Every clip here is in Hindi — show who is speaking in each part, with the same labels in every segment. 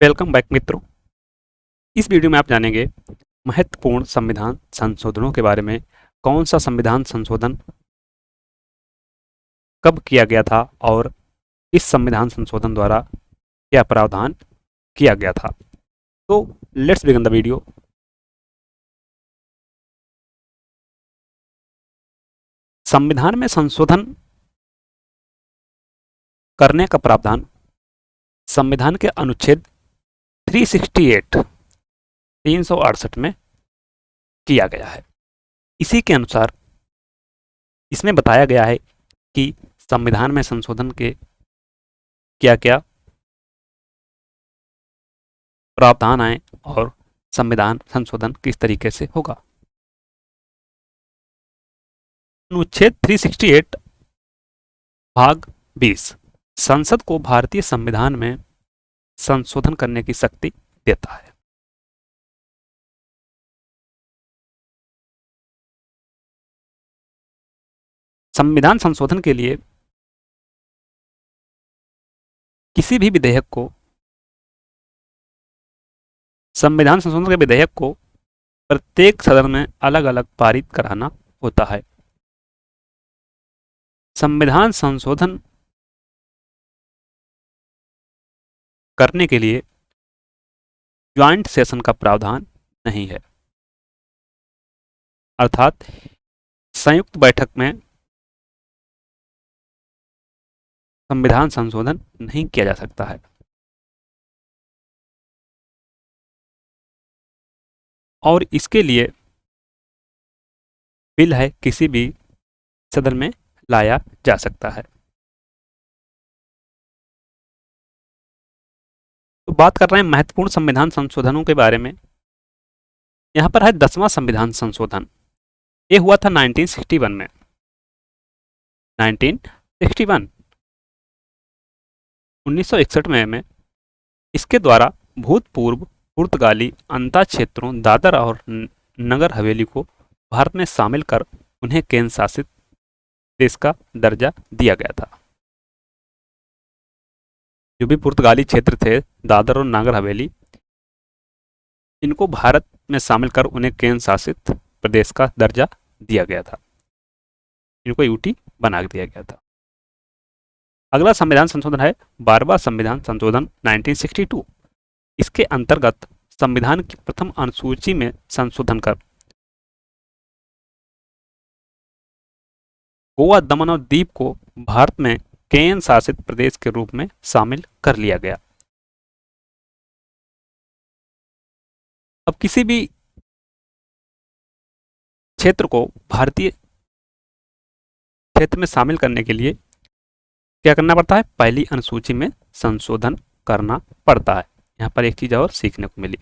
Speaker 1: वेलकम बैक मित्रों। इस वीडियो में आप जानेंगे महत्वपूर्ण संविधान संशोधनों के बारे में। कौन सा संविधान संशोधन कब किया गया था और इस संविधान संशोधन द्वारा क्या प्रावधान किया गया था। तो लेट्स बिगिन द वीडियो। संविधान में संशोधन करने का प्रावधान संविधान के अनुच्छेद 368 में किया गया है। इसी के अनुसार इसमें बताया गया है कि संविधान में संशोधन के क्या क्या प्रावधान आए और संविधान संशोधन किस तरीके से होगा। अनुच्छेद 368 भाग 20 संसद को भारतीय संविधान में संशोधन करने की शक्ति देता है। संविधान संशोधन के लिए किसी भी विधेयक को संविधान संशोधन के विधेयक को प्रत्येक सदन में अलग अलग पारित कराना होता है। संविधान संशोधन करने के लिए ज्वाइंट सेशन का प्रावधान नहीं है, अर्थात संयुक्त बैठक में संविधान संशोधन नहीं किया जा सकता है। और इसके लिए बिल है किसी भी सदन में लाया जा सकता है। तो बात कर रहे हैं महत्वपूर्ण संविधान संशोधनों के बारे में। यहां पर है 10वां संविधान संशोधन। ये हुआ था 1961 में। 1961 में इसके द्वारा भूतपूर्व पुर्तगाली अंता क्षेत्रों दादर और नगर हवेली को भारत में शामिल कर उन्हें केंद्र शासित देश का दर्जा दिया गया था। जो भी पुर्तगाली क्षेत्र थे दादर और नगर हवेली, इनको भारत में शामिल कर उन्हें केंद्र शासित प्रदेश का दर्जा दिया गया था। इनको यूटी बना दिया गया था। अगला संविधान संशोधन है 12वां संविधान संशोधन 1962। इसके अंतर्गत संविधान की प्रथम अनुसूची में संशोधन कर गोवा, दमन और दीव को भारत में केंद्र शासित प्रदेश के रूप में शामिल कर लिया गया। अब किसी भी क्षेत्र को भारतीय क्षेत्र में शामिल करने के लिए क्या करना पड़ता है? पहली अनुसूची में संशोधन करना पड़ता है। यहां पर एक चीज और सीखने को मिली।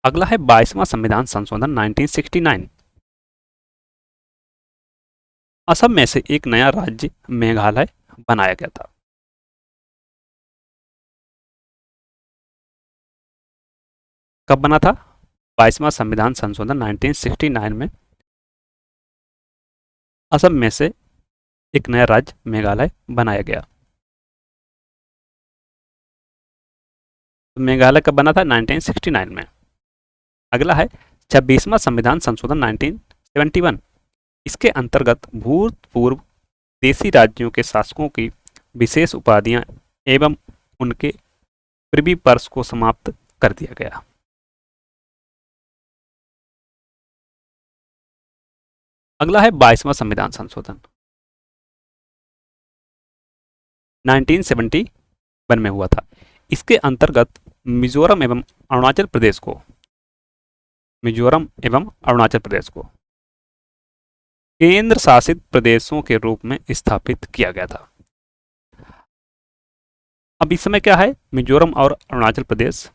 Speaker 1: अगला है 22वां संविधान संशोधन 1969। असम में से एक नया राज्य मेघालय बनाया गया था। कब बना था? 22वां संविधान संशोधन 1969 में असम में से एक नया राज्य मेघालय बनाया गया। तो मेघालय कब बना था? 1969 में। अगला है 26वां संविधान संशोधन 1971। इसके अंतर्गत भूतपूर्व देशी राज्यों के शासकों की विशेष उपाधियां एवं उनके प्रिवी पर्स को समाप्त कर दिया गया। अगला है 22वां संविधान संशोधन 1971 में हुआ था। इसके अंतर्गत मिजोरम एवं अरुणाचल प्रदेश को केंद्र शासित प्रदेशों के रूप में स्थापित किया गया था। अब इस समय क्या है? मिजोरम और अरुणाचल प्रदेश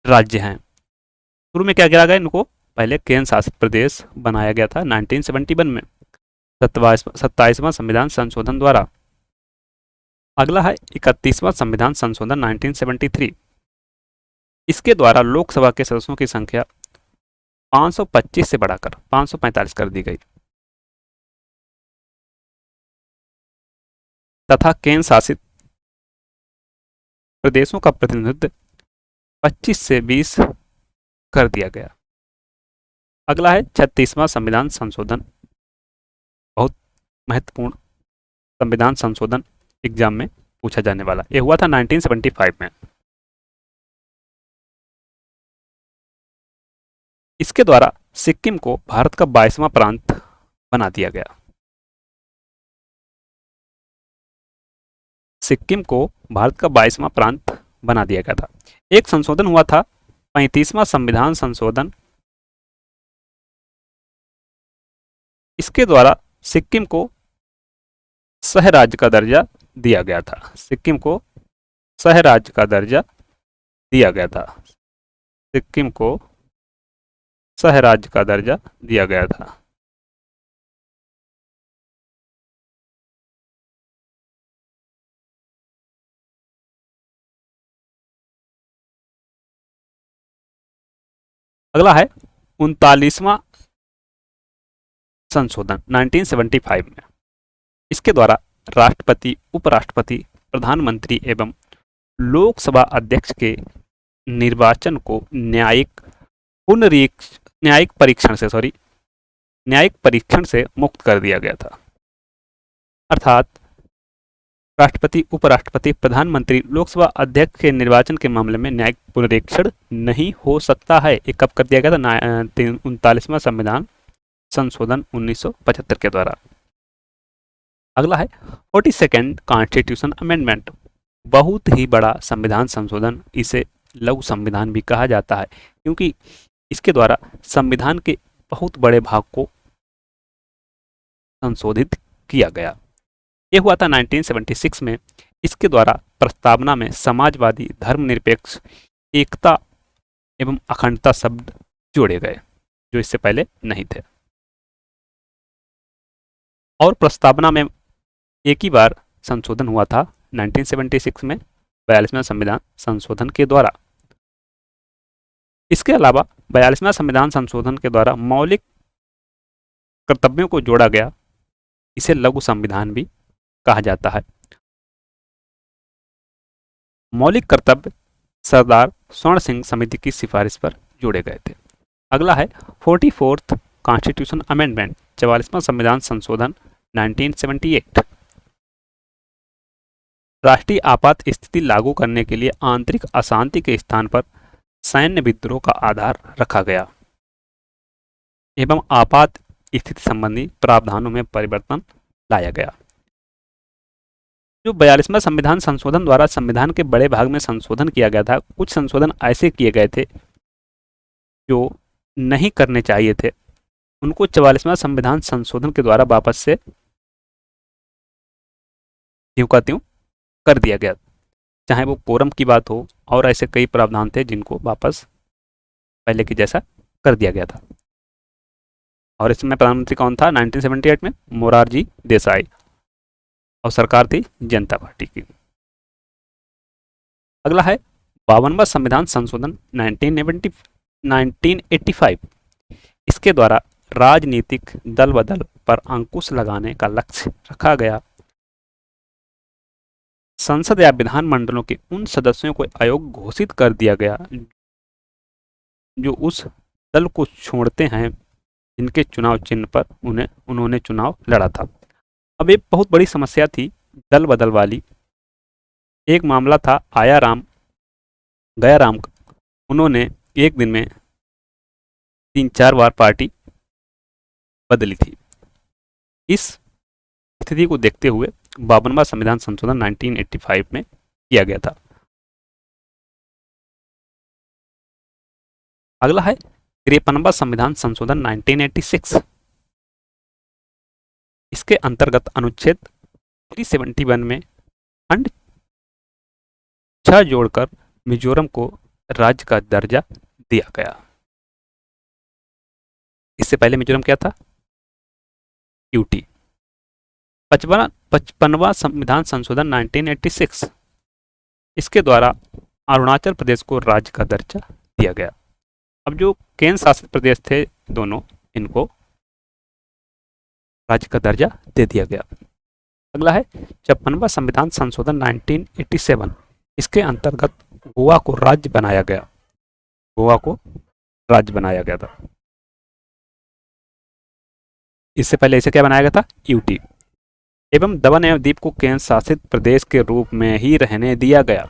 Speaker 1: राज्य हैं। शुरू में क्या किया गया? इनको पहले केंद्र शासित प्रदेश बनाया गया था 1971 में 27वां संविधान संशोधन द्वारा। अगला है 31वां संविधान संशोधन 1973। इसके द्वारा लोकसभा के सदस्यों की संख्या 525 से बढ़ाकर 545 कर दी गई। तथा केंद्र शासित प्रदेशों का प्रतिनिधित्व 25 से 20 कर दिया गया। अगला है 36वां संविधान संशोधन, बहुत महत्वपूर्ण संविधान संशोधन एग्जाम में पूछा जाने वाला। यह हुआ था 1975 में। इसके द्वारा सिक्किम को भारत का 22वां प्रांत बना दिया गया। सिक्किम को भारत का 22वां प्रांत बना दिया गया था। एक संशोधन हुआ था 35वां संविधान संशोधन। इसके द्वारा सिक्किम को सह राज्य का दर्जा दिया गया था। सिक्किम को सह राज्य का दर्जा दिया गया था। सिक्किम को सह राज्य का दर्जा दिया गया था। अगला है 39वां संशोधन 1975 में। इसके द्वारा राष्ट्रपति, उपराष्ट्रपति, प्रधानमंत्री एवं लोकसभा अध्यक्ष के निर्वाचन को न्यायिक परीक्षण से मुक्त कर दिया गया था। अर्थात राष्ट्रपति, उपराष्ट्रपति, प्रधानमंत्री, लोकसभा अध्यक्ष के निर्वाचन के मामले में न्यायिक पुनरीक्षण नहीं हो सकता है। ये कब कर दिया गया था? 39वां संविधान संशोधन 1975 के द्वारा। अगला है 42nd कॉन्स्टिट्यूशन अमेंडमेंट, बहुत ही बड़ा संविधान संशोधन। इसे लघु संविधान भी कहा जाता है क्योंकि इसके द्वारा संविधान के बहुत बड़े भाग को संशोधित किया गया। यह हुआ था 1976 में। इसके द्वारा प्रस्तावना में समाजवादी, धर्मनिरपेक्ष, एकता एवं अखंडता शब्द जोड़े गए जो इससे पहले नहीं थे। और प्रस्तावना में एक ही बार संशोधन हुआ था 1976 में 42वां संविधान संशोधन के द्वारा। इसके अलावा 42वां संविधान संशोधन के द्वारा मौलिक कर्तव्यों को जोड़ा गया। इसे लघु संविधान भी कहा जाता है। मौलिक कर्तव्य सरदार स्वर्ण सिंह समिति की सिफारिश पर जोड़े गए थे। अगला है 44th कॉन्स्टिट्यूशन अमेंडमेंट, 44वां संविधान संशोधन 1978। राष्ट्रीय आपात स्थिति लागू करने के लिए आंतरिक अशांति के स्थान पर सैन्य विद्रोह का आधार रखा गया एवं आपात स्थिति संबंधी प्रावधानों में परिवर्तन लाया गया। जो 42वां संविधान संशोधन द्वारा संविधान के बड़े भाग में संशोधन किया गया था, कुछ संशोधन ऐसे किए गए थे जो नहीं करने चाहिए थे, उनको 44वां संविधान संशोधन के द्वारा वापस से त्यों का त्यों कर दिया गया। चाहे वो कोरम की बात हो और ऐसे कई प्रावधान थे जिनको वापस पहले की जैसा कर दिया गया था। और इसमें प्रधानमंत्री कौन था 1978 में? मोरारजी देसाई। और सरकार थी जनता पार्टी की। अगला है 52वां संविधान संशोधन 1985। इसके द्वारा राजनीतिक दल बदल पर अंकुश लगाने का लक्ष्य रखा गया। संसद या विधानमंडलों के उन सदस्यों को अयोग्य घोषित कर दिया गया जो उस दल को छोड़ते हैं जिनके चुनाव चिन्ह पर उन्होंने चुनाव लड़ा था। अब एक बहुत बड़ी समस्या थी दल बदल वाली। एक मामला था आया राम गया राम का। उन्होंने एक दिन में 3-4 बार पार्टी बदली थी। इस स्थिति को देखते हुए 52वां संविधान संशोधन 1985 में किया गया था। अगला है 53वां संविधान संशोधन 1986। इसके अंतर्गत अनुच्छेद 371 में खंड 6 जोड़कर मिजोरम को राज्य का दर्जा दिया गया। इससे पहले मिजोरम क्या था? यूटी। 55वां संविधान संशोधन 1986। इसके द्वारा अरुणाचल प्रदेश को राज्य का दर्जा दिया गया। अब जो केंद्र शासित प्रदेश थे दोनों, इनको राज्य का दर्जा दे दिया गया। अगला है 56वां संविधान संशोधन 1987। इसके अंतर्गत गोवा को राज्य बनाया गया। गोवा को राज्य बनाया गया था। इससे पहले इसे क्या बनाया गया था? यूटी। एवं दमन एवं दीव को केंद्र शासित प्रदेश के रूप में ही रहने दिया गया।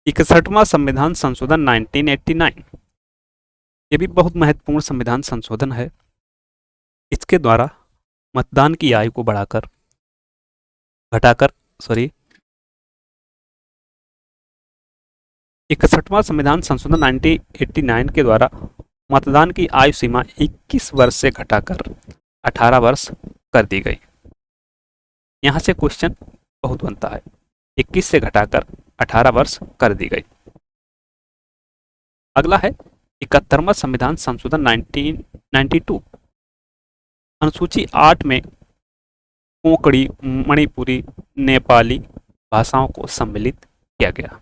Speaker 1: 61वां संविधान संशोधन 1989। ये भी बहुत महत्वपूर्ण संविधान संशोधन है। इसके द्वारा मतदान की आयु को घटाकर 61वां संविधान संशोधन 1989 के द्वारा मतदान की आयु सीमा 21 वर्ष से घटाकर 18 वर्ष कर दी गई। यहां से क्वेश्चन बहुत बनता है। 21 से घटाकर 18 वर्ष कर दी गई। अगला है 71वां संविधान संशोधन 1992। अनुसूची 8 में कोंकणी, मणिपुरी, नेपाली भाषाओं को सम्मिलित किया गया।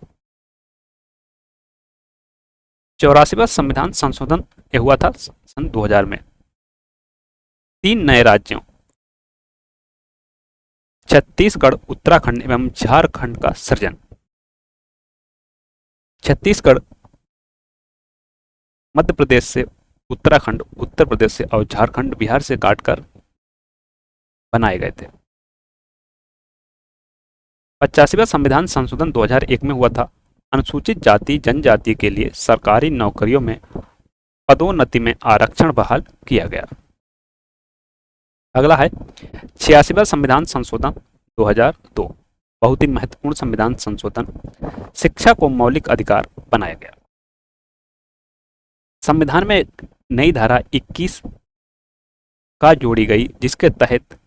Speaker 1: 84वां संविधान संशोधन हुआ था सन 2000 में। 3 नए राज्यों छत्तीसगढ़, उत्तराखंड एवं झारखंड का सृजन। छत्तीसगढ़ मध्य प्रदेश से, उत्तराखंड उत्तर प्रदेश से और झारखंड बिहार से काटकर बनाए गए थे। 85वां संविधान संशोधन 2001 में हुआ था। अनुसूचित जाति जनजाति के लिए सरकारी नौकरियों में पदोन्नति में आरक्षण बहाल किया गया। अगला है 86वां संविधान संशोधन 2002। बहुत ही महत्वपूर्ण संविधान संशोधन। शिक्षा को मौलिक अधिकार बनाया गया। संविधान में नई धारा 21 का जोड़ी गई, जिसके तहत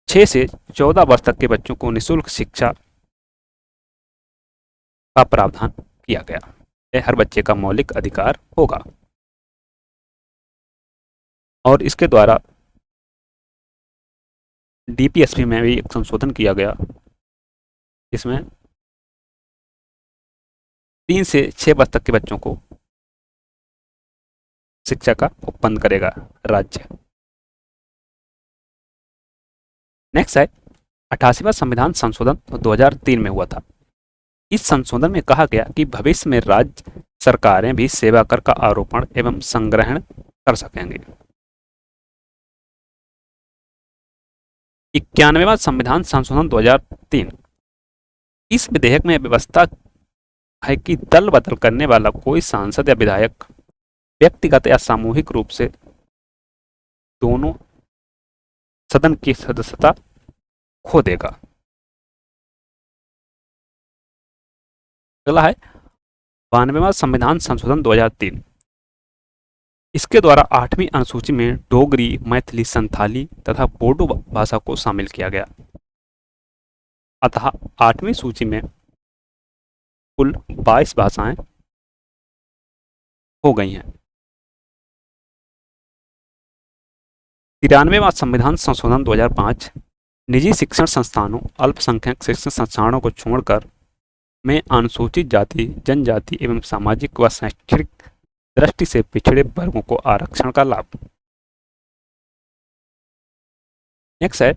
Speaker 1: 6 से 14 वर्ष तक के बच्चों को निःशुल्क शिक्षा का प्रावधान किया गया। यह हर बच्चे का मौलिक अधिकार होगा। और इसके द्वारा डीपीएसपी में भी एक संशोधन किया गया, इसमें 3 से 6 वर्ष तक के बच्चों को शिक्षा का उपबंध करेगा राज्य। नेक्स्ट है 88वां संविधान संशोधन 2003 में हुआ था। इस संशोधन में कहा गया कि भविष्य में राज्य सरकारें भी सेवा कर का आरोपण एवं संग्रहण कर सकेंगे। 91वां संविधान संशोधन 2003। इस विधेयक में व्यवस्था है कि दल बदल करने वाला कोई सांसद या विधायक व्यक्तिगत या सामूहिक रूप से दोनों सदन की सदस्यता खो देगा। अगला है 92वां संविधान संशोधन 2003। इसके द्वारा 8वीं अनुसूची में डोगरी, मैथिली, संथाली तथा बोडो भाषा को शामिल किया गया। अतः 8वीं सूची में कुल 22 भाषाएं हो गई हैं। 93वां संविधान संशोधन 2005। निजी शिक्षण संस्थानों, अल्पसंख्यक शिक्षण संस्थानों को छोड़कर में अनुसूचित जाति, जनजाति एवं सामाजिक व शैक्षणिक दृष्टि से पिछड़े वर्गों को आरक्षण का लाभ। नेक्स्ट है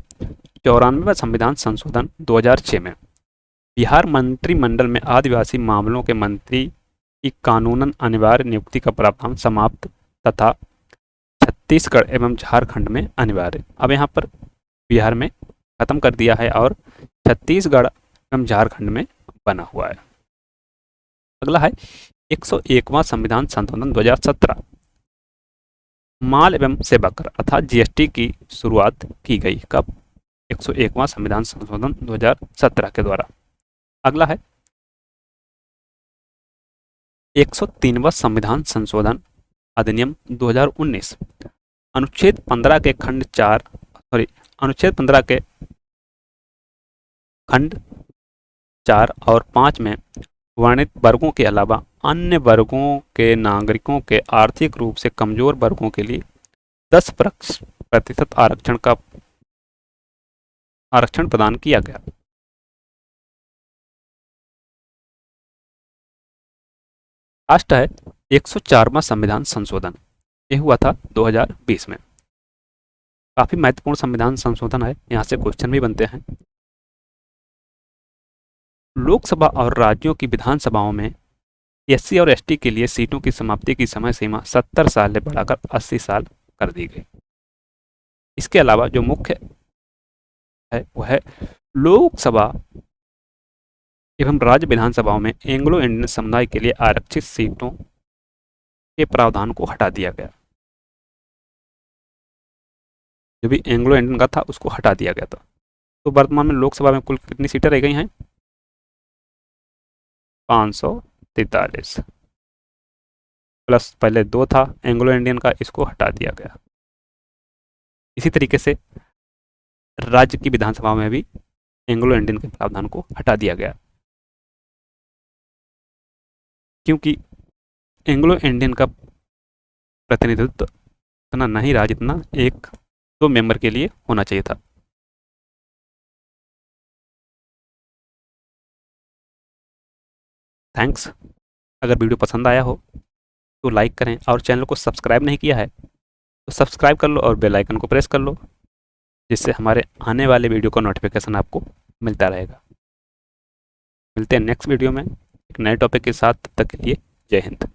Speaker 1: 94वां संविधान संशोधन 2006 में बिहार मंत्रिमंडल में आदिवासी मामलों के मंत्री की कानूनन अनिवार्य नियुक्ति का प्रावधान समाप्त तथा छत्तीसगढ़ एवं झारखंड में अनिवार्य। अब यहाँ पर बिहार में खत्म कर दिया है और छत्तीसगढ़ एवं झारखंड में बना हुआ है। अगला है 101वां संविधान संशोधन 2017। माल एवं सेवा कर अर्थात जीएसटी की शुरुआत की गई। कब? 101वां संविधान संशोधन 2017 के द्वारा। अगला है 103वां संविधान संशोधन अधिनियम 2019। अनुच्छेद 15 के खंड 4 और 5 में वर्णित वर्गों के अलावा अन्य वर्गों के नागरिकों के आर्थिक रूप से कमजोर वर्गों के लिए 10% आरक्षण प्रदान किया गया। लास्ट है 104वां संविधान संशोधन। ये हुआ था 2020 में। काफी महत्वपूर्ण संविधान संशोधन है, यहाँ से क्वेश्चन भी बनते हैं। लोकसभा और राज्यों की विधानसभाओं में एससी और एसटी के लिए सीटों की समाप्ति की समय सीमा 70 साल से बढ़ाकर 80 साल कर दी गई। इसके अलावा जो मुख्य है वह है लोकसभा एवं राज्य विधानसभाओं में एंग्लो इंडियन समुदाय के लिए आरक्षित सीटों के प्रावधान को हटा दिया गया। जो भी एंग्लो इंडियन का था उसको हटा दिया गया था। तो वर्तमान में लोकसभा में कुल कितनी सीटें रह गई हैं? 543 प्लस पहले 2 था एंग्लो इंडियन का, इसको हटा दिया गया। इसी तरीके से राज्य की विधानसभा में भी एंग्लो इंडियन के प्रावधान को हटा दिया गया, क्योंकि एंग्लो इंडियन का प्रतिनिधित्व इतना नहीं रहा जितना 1-2 मेंबर के लिए होना चाहिए था। थैंक्स। अगर वीडियो पसंद आया हो तो लाइक करें और चैनल को सब्सक्राइब नहीं किया है तो सब्सक्राइब कर लो और बेल आइकन को प्रेस कर लो, जिससे हमारे आने वाले वीडियो का नोटिफिकेशन आपको मिलता रहेगा। मिलते हैं नेक्स्ट वीडियो में एक नए टॉपिक के साथ। तब तक के लिए जय हिंद।